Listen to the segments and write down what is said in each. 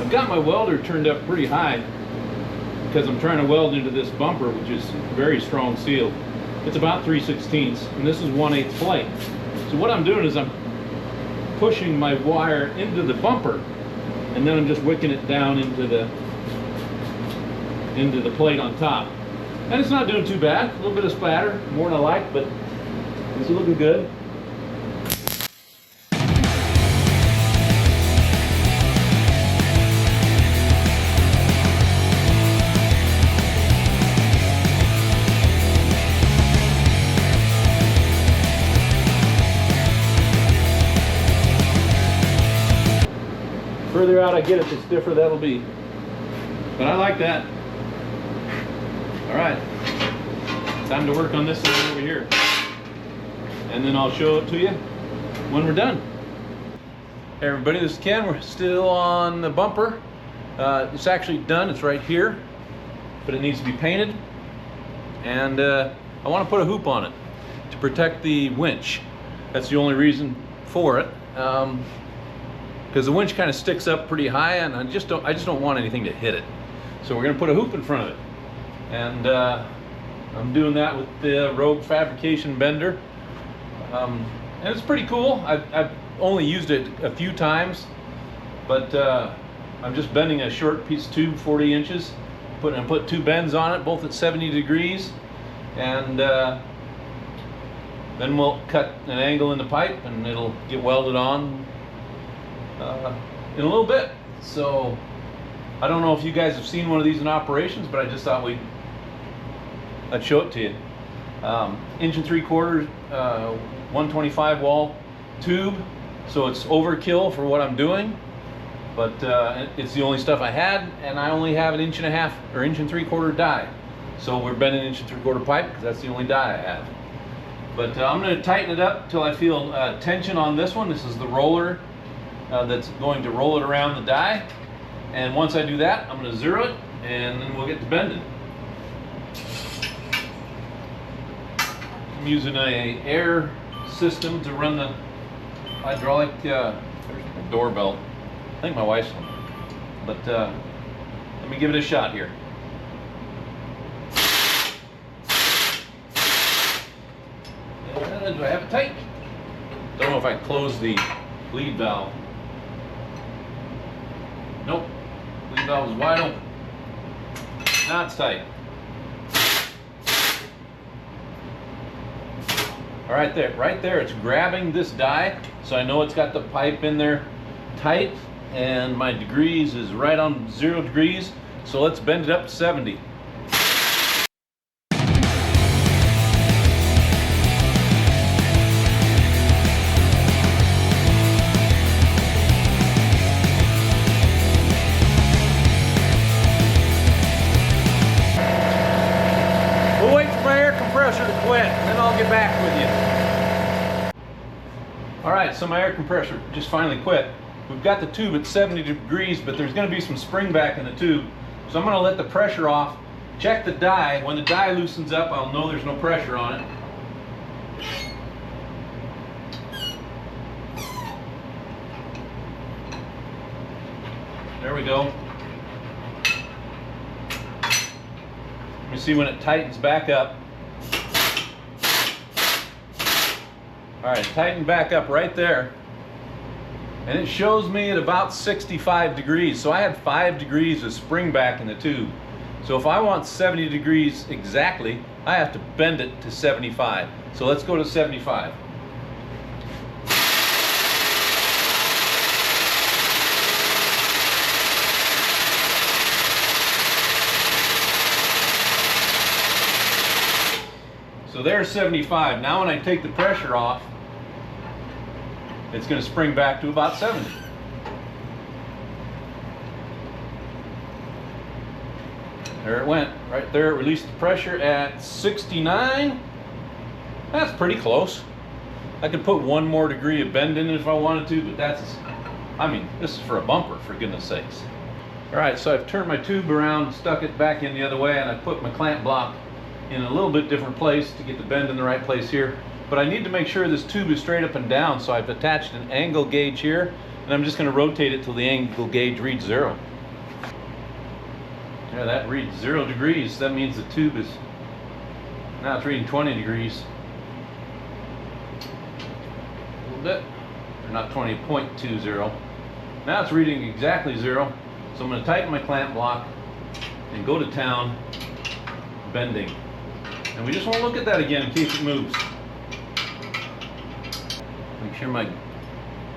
I've got my welder turned up pretty high because I'm trying to weld into this bumper, which is very strong steel. It's about 3/16, and this is 1/8 plate. So what I'm doing is I'm pushing my wire into the bumper, and then I'm just wicking it down into the plate on top. And it's not doing too bad. A little bit of splatter, more than I like, but it's looking good. Further out I get it, the stiffer that'll be. But I like that. All right, time to work on this thing over here. And then I'll show it to you when we're done. Hey everybody, this is Ken. We're still on the bumper. It's actually done, it's right here, but it needs to be painted. And I want to put a hoop on it to protect the winch. That's the only reason for it. Because the winch kind of sticks up pretty high, and I just don't want anything to hit it. So we're going to put a hoop in front of it, and I'm doing that with the Rogue fabrication bender, and it's pretty cool. I've only used it a few times, but I'm just bending a short piece of tube, 40 inches, put two bends on it, both at 70 degrees, and then we'll cut an angle in the pipe, and it'll get welded on in a little bit. So I don't know if you guys have seen one of these in operations, but I just thought I'd show it to you. 1 3/4 125 wall tube, so it's overkill for what I'm doing, but it's the only stuff I had, and I only have an 1.5 inch or 1 3/4 die, so we're bending 1 3/4 pipe because that's the only die I have. But I'm going to tighten it up till I feel tension on this one. This is the roller that's going to roll it around the die, and once I do that, I'm going to zero it, and then we'll get to bending. I'm using a air system to run the hydraulic doorbell. I think my wife's one, but let me give it a shot here. Do I have it tight? Don't know if I closed the bleed valve. Nope, bleed valve is wide open. Now it's tight. All right there, it's grabbing this die, so I know it's got the pipe in there tight, and my degrees is right on 0 degrees, so let's bend it up to 70. We'll wait for my air compressor to quit, and then I'll get back with you. All right, so my air compressor just finally quit. We've got the tube at 70 degrees, but there's going to be some spring back in the tube. So I'm going to let the pressure off, check the die. When the die loosens up, I'll know there's no pressure on it. There we go. Let me see when it tightens back up. All right, tighten back up right there. And it shows me at about 65 degrees. So I had 5 degrees of spring back in the tube. So if I want 70 degrees exactly, I have to bend it to 75. So let's go to 75. So there's 75. Now when I take the pressure off, it's going to spring back to about 70. There it went, right there. It released the pressure at 69. That's pretty close. I could put 1 more degree of bend in it if I wanted to, but I mean, this is for a bumper, for goodness sakes. All right, so I've turned my tube around, stuck it back in the other way, and I put my clamp block in a little bit different place to get the bend in the right place here. But I need to make sure this tube is straight up and down, so I've attached an angle gauge here, and I'm just going to rotate it till the angle gauge reads 0. Yeah, that reads 0 degrees. That means the tube is, now it's reading 20 degrees. A little bit, or not 20.20. Now it's reading exactly 0. So I'm going to tighten my clamp block and go to town bending. And we just want to look at that again in case it moves. Make sure my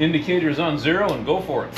indicator is on 0 and go for it.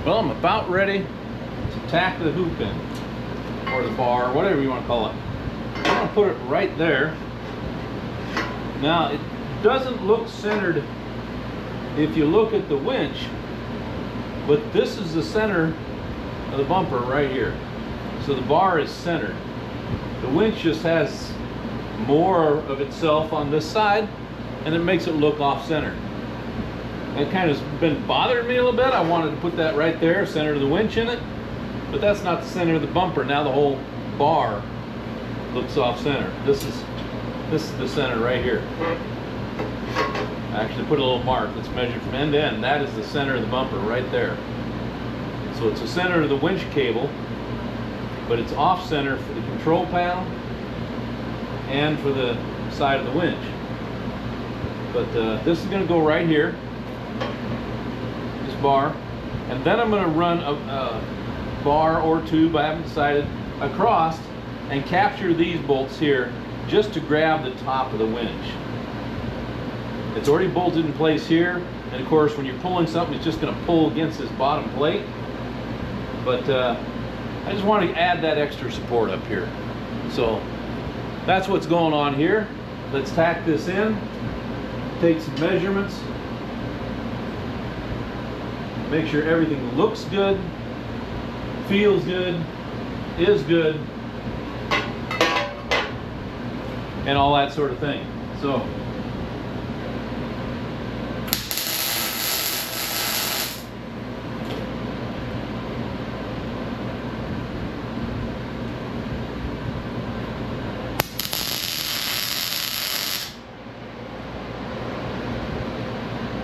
Well, I'm about ready to tack the hoop in, or the bar, whatever you want to call it. I'm going to put it right there. Now, it doesn't look centered if you look at the winch, but this is the center of the bumper right here. So the bar is centered. The winch just has more of itself on this side, and it makes it look off-center. That kind of has been bothering me a little bit. I wanted to put that right there, center of the winch in it, but that's not the center of the bumper. Now the whole bar looks off-center. This is the center right here. I actually put a little mark that's measured from end to end. That is the center of the bumper right there. So it's the center of the winch cable, but it's off-center for the control panel and for the side of the winch. But this is going to go right here, this bar, and then I'm going to run a bar or tube, I haven't decided, across and capture these bolts here just to grab the top of the winch. It's already bolted in place here, and of course when you're pulling something it's just going to pull against this bottom plate, but I just want to add that extra support up here. So that's what's going on here. Let's tack this in, take some measurements, make sure everything looks good, feels good, is good, and all that sort of thing. So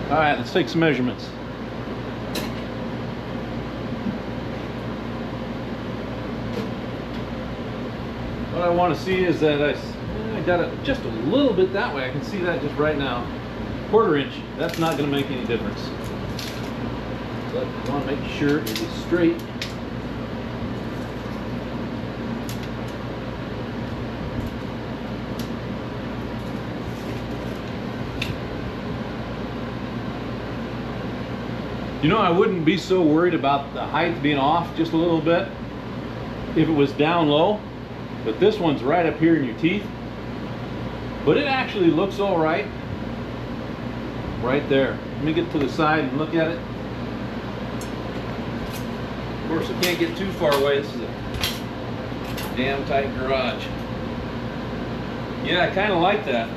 all right, let's take some measurements. What I want to see is that I got it just a little bit that way. I can see that just right now. 1/4 inch, that's not going to make any difference. But I want to make sure it is straight. You know, I wouldn't be so worried about the height being off just a little bit if it was down low, but this one's right up here in your teeth. But it actually looks all right right there. Let me get to the side and look at it. Of course, I can't get too far away. This is a damn tight garage. Yeah, I kind of like that.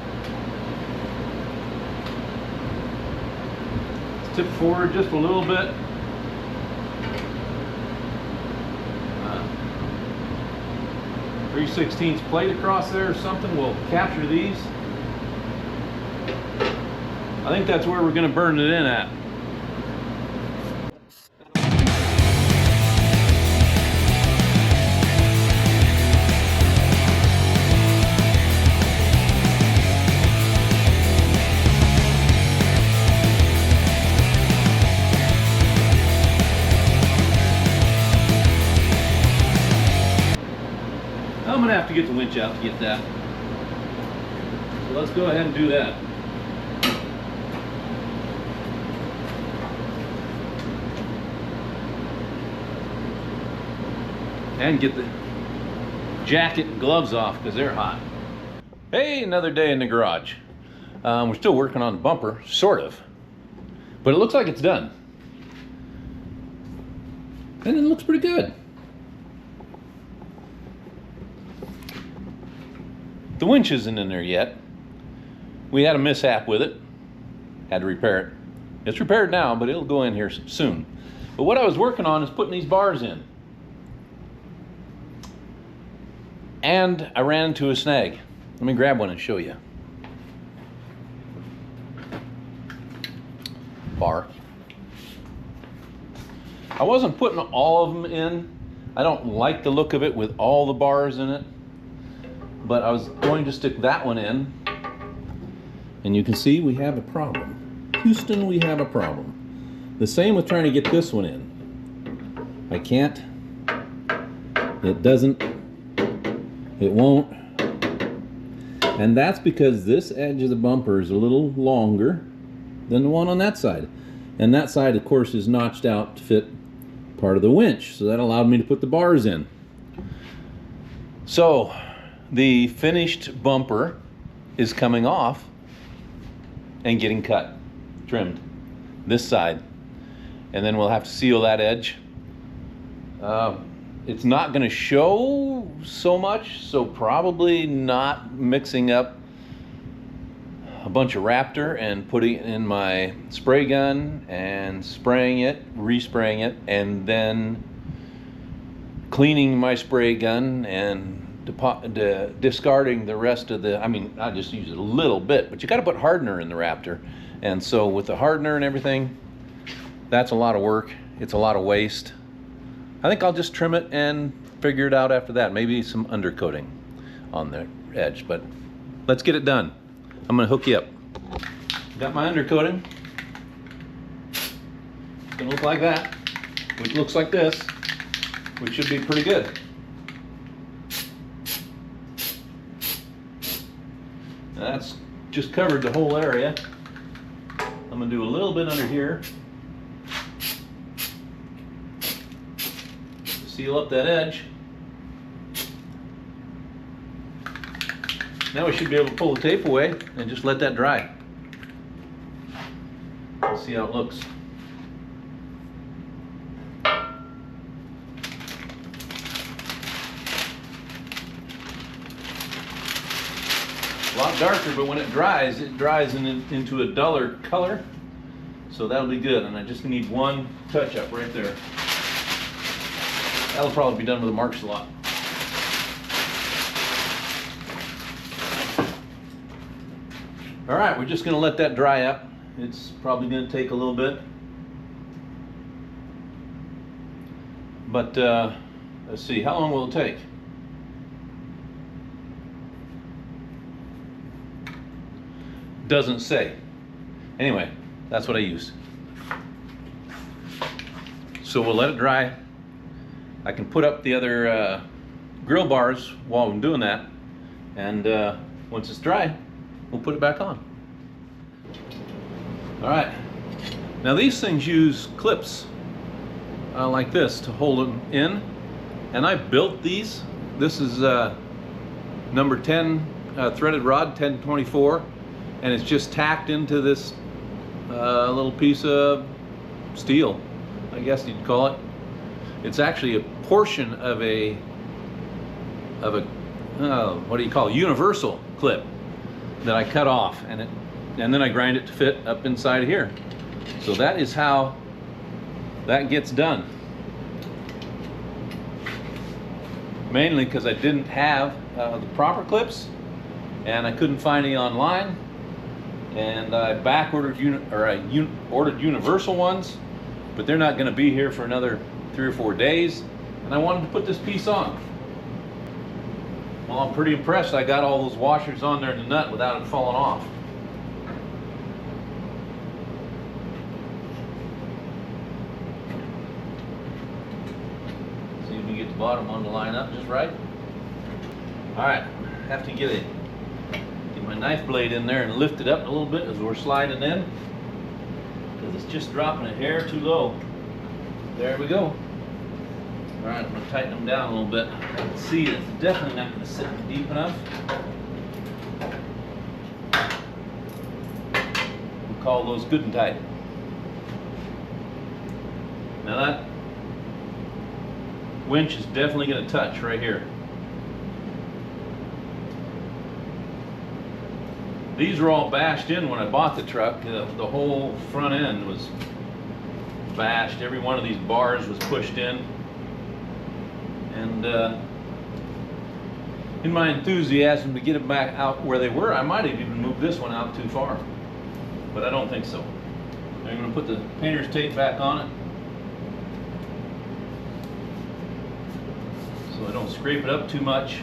Tip forward just a little bit. 3/16 plate across there or something will capture these. I think that's where we're going to burn it in at. I'm going to have to get the winch out to get that. So let's go ahead and do that. and get the jacket and gloves off because they're hot. Hey, another day in the garage. We're still working on the bumper, sort of, but it looks like it's done. And it looks pretty good. The winch isn't in there yet. We had a mishap with it. Had to repair it. It's repaired now, but it'll go in here soon. But what I was working on is putting these bars in. And I ran into a snag. Let me grab one and show you. Bar. I wasn't putting all of them in. I don't like the look of it with all the bars in it. But I was going to stick that one in. And you can see we have a problem. Houston, we have a problem. The same with trying to get this one in. I can't. It doesn't. It won't. And that's because this edge of the bumper is a little longer than the one on that side. And that side, of course, is notched out to fit part of the winch. So that allowed me to put the bars in. So the finished bumper is coming off and getting cut, trimmed, this side. And then we'll have to seal that edge. It's not going to show so much, so probably not mixing up a bunch of Raptor and putting it in my spray gun and spraying it, respraying it, and then cleaning my spray gun and discarding the rest of the, I just use it a little bit, but you got to put hardener in the Raptor. And so with the hardener and everything, that's a lot of work. It's a lot of waste. I think I'll just trim it and figure it out after that. Maybe some undercoating on the edge, but let's get it done. I'm gonna hook you up. Got my undercoating. It's gonna look like that, which looks like this, which should be pretty good. Now that's just covered the whole area. I'm gonna do a little bit under here. Seal up that edge. Now we should be able to pull the tape away and just let that dry. Let's see how it looks. A lot darker, but when it dries into a duller color. So that'll be good. And I just need one touch up right there. That'll probably be done with a mark slot. All right, we're just gonna let that dry up. It's probably gonna take a little bit. But let's see, how long will it take? Doesn't say. Anyway, that's what I used. So we'll let it dry. I can put up the other grill bars while I'm doing that, and once it's dry, we'll put it back on. All right, now these things use clips like this to hold them in, and I built these. This is number 10 threaded rod, 1024, and it's just tacked into this little piece of steel, I guess you'd call it. It's actually a portion of a what do you call it? Universal clip that I cut off, and then I grind it to fit up inside of here. So that is how that gets done. Mainly because I didn't have the proper clips, and I couldn't find any online, and I back ordered ordered universal ones, but they're not going to be here for another 3 or 4 days, and I wanted to put this piece on. Well, I'm pretty impressed. I got all those washers on there in the nut without it falling off. See if we get the bottom one to line up just right. All right, have to get my knife blade in there and lift it up a little bit as we're sliding in, because it's just dropping a hair too low. There we go. All right, I'm gonna tighten them down a little bit. I can see it's definitely not gonna sit deep enough. We'll call those good and tight. Now that winch is definitely gonna touch right here. These were all bashed in when I bought the truck. The whole front end was bashed. Every one of these bars was pushed in. And in my enthusiasm to get them back out where they were, I might have even moved this one out too far. But I don't think so. I'm going to put the painter's tape back on it, so I don't scrape it up too much.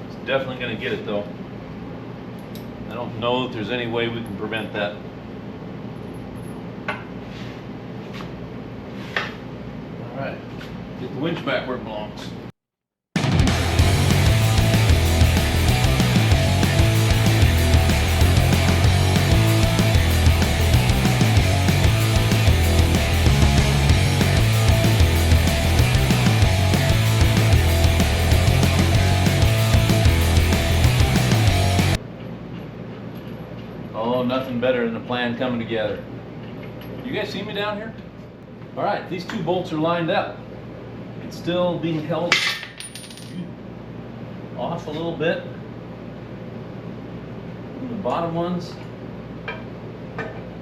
It's definitely going to get it though. I don't know if there's any way we can prevent that. All right, get the winch back where it belongs. Oh, nothing better than a plan coming together. You guys see me down here? All right, these two bolts are lined up. It's still being held off a little bit. And the bottom ones,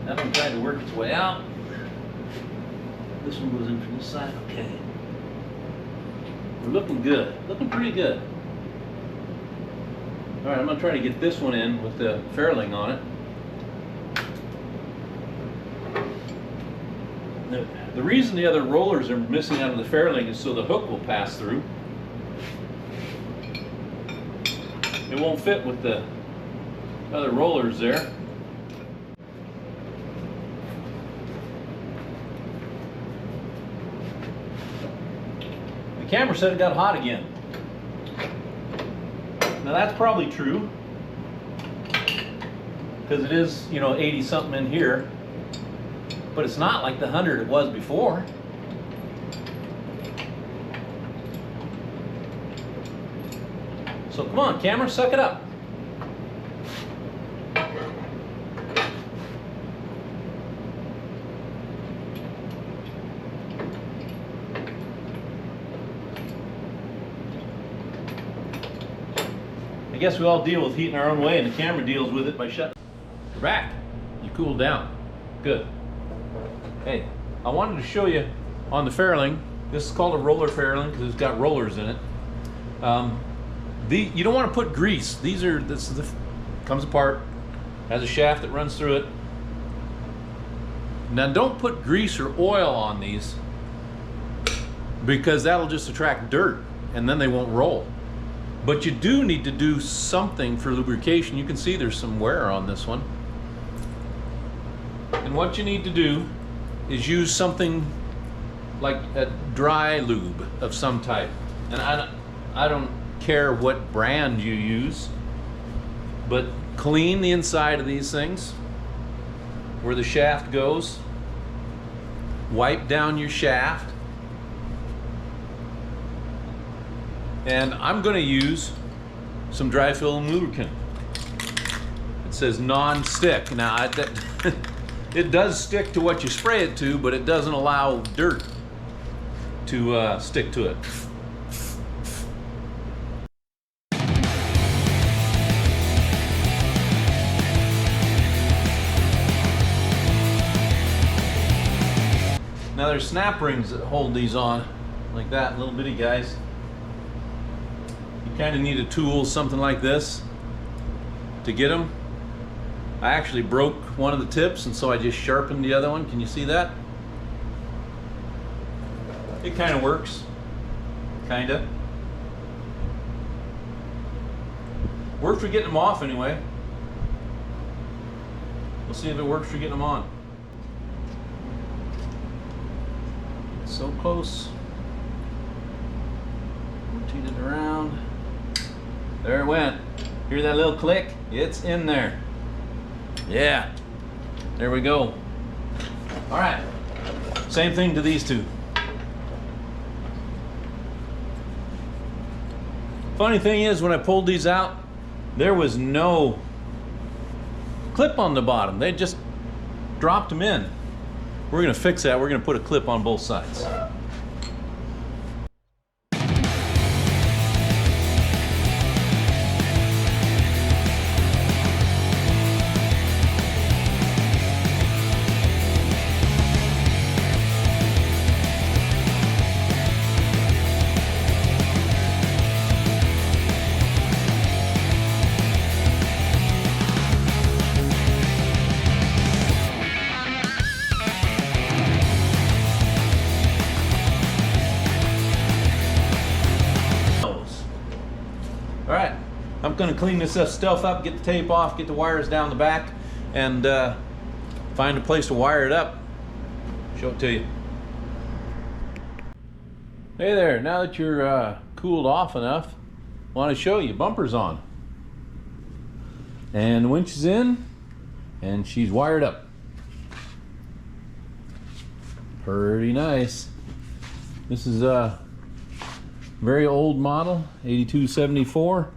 that one tried to work its way out. This one goes in from this side. Okay. We're looking good, looking pretty good. All right, I'm gonna try to get this one in with the fairling on it. The reason the other rollers are missing out of the fairling is so the hook will pass through. It won't fit with the other rollers there. The camera said it got hot again. Now that's probably true, because it is, 80 something in here. But it's not like the 100 it was before. So come on, camera, suck it up. I guess we all deal with heat in our own way, and the camera deals with it by shutting. We're back. You cooled down. Good. Hey, I wanted to show you on the fairling. This is called a roller fairling because it's got rollers in it. You don't want to put grease. Comes apart, has a shaft that runs through it. Now don't put grease or oil on these, because that'll just attract dirt and then they won't roll. But you do need to do something for lubrication. You can see there's some wear on this one. And what you need to do is use something like a dry lube of some type. And I don't care what brand you use, but clean the inside of these things where the shaft goes. Wipe down your shaft. And I'm going to use some dry film lubricant. It says non-stick. Now it does stick to what you spray it to, but it doesn't allow dirt to stick to it. Now there's snap rings that hold these on, like that, little bitty guys. You kind of need a tool, something like this, to get them. I actually broke one of the tips, and so I just sharpened the other one. Can you see that? It kind of works. Kinda. Worked for getting them off anyway. We'll see if it works for getting them on. So close. Rotate it around. There it went. Hear that little click? It's in there. Yeah, there we go. All right, same thing to these two. Funny thing is, when I pulled these out, there was no clip on the bottom. They just dropped them in. We're gonna fix that. We're gonna put a clip on both sides. All right, I'm gonna clean this stuff up, get the tape off, get the wires down the back, and find a place to wire it up. Show it to you. Hey there, now that you're cooled off enough, I want to show you, bumper's on. And the winch is in, and she's wired up. Pretty nice. This is a very old model, 8274.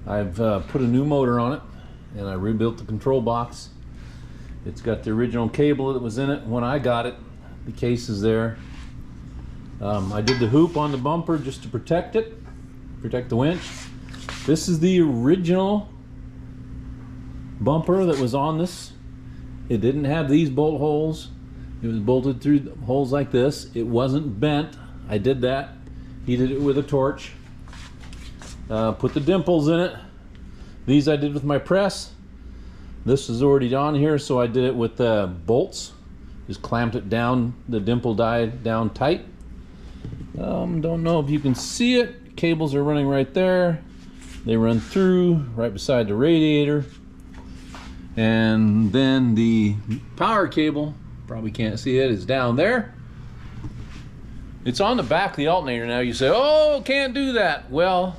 I've put a new motor on it, and I rebuilt the control box. It's got the original cable that was in it when I got it. The case is there. I did the hoop on the bumper just to protect it, protect the winch. This is the original bumper that was on this. It didn't have these bolt holes. It was bolted through holes like this. It wasn't bent. I did that. Heated it with a torch. Put the dimples in it. These I did with my press. This is already on here, so I did it with bolts. Just clamped it down, the dimple die down tight. Don't know if you can see it. Cables are running right there. They run through right beside the radiator. And then the power cable, probably can't see it, is down there. It's on the back of the alternator now. You say, oh, can't do that. Well,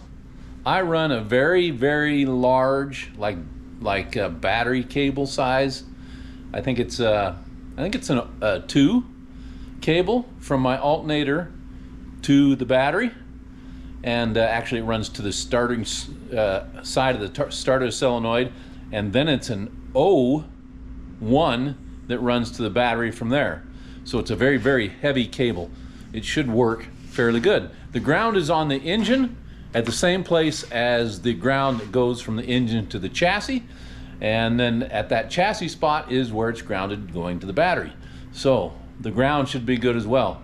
I run a very, very large, like a battery cable size. I think it's a 2 cable from my alternator to the battery, and actually it runs to the starting side of the starter solenoid, and then it's an O1 that runs to the battery from there. So it's a very, very heavy cable. It should work fairly good. The ground is on the engine at the same place as the ground that goes from the engine to the chassis, and then at that chassis spot is where it's grounded going to the battery. So the ground should be good as well,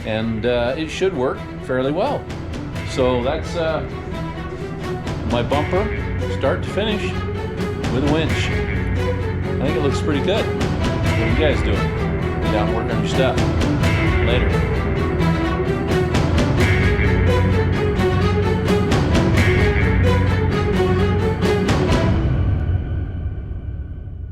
and it should work fairly well. So that's my bumper, start to finish, with a winch. I think it looks pretty good. What are you guys doing? Get out and work on your stuff. Later.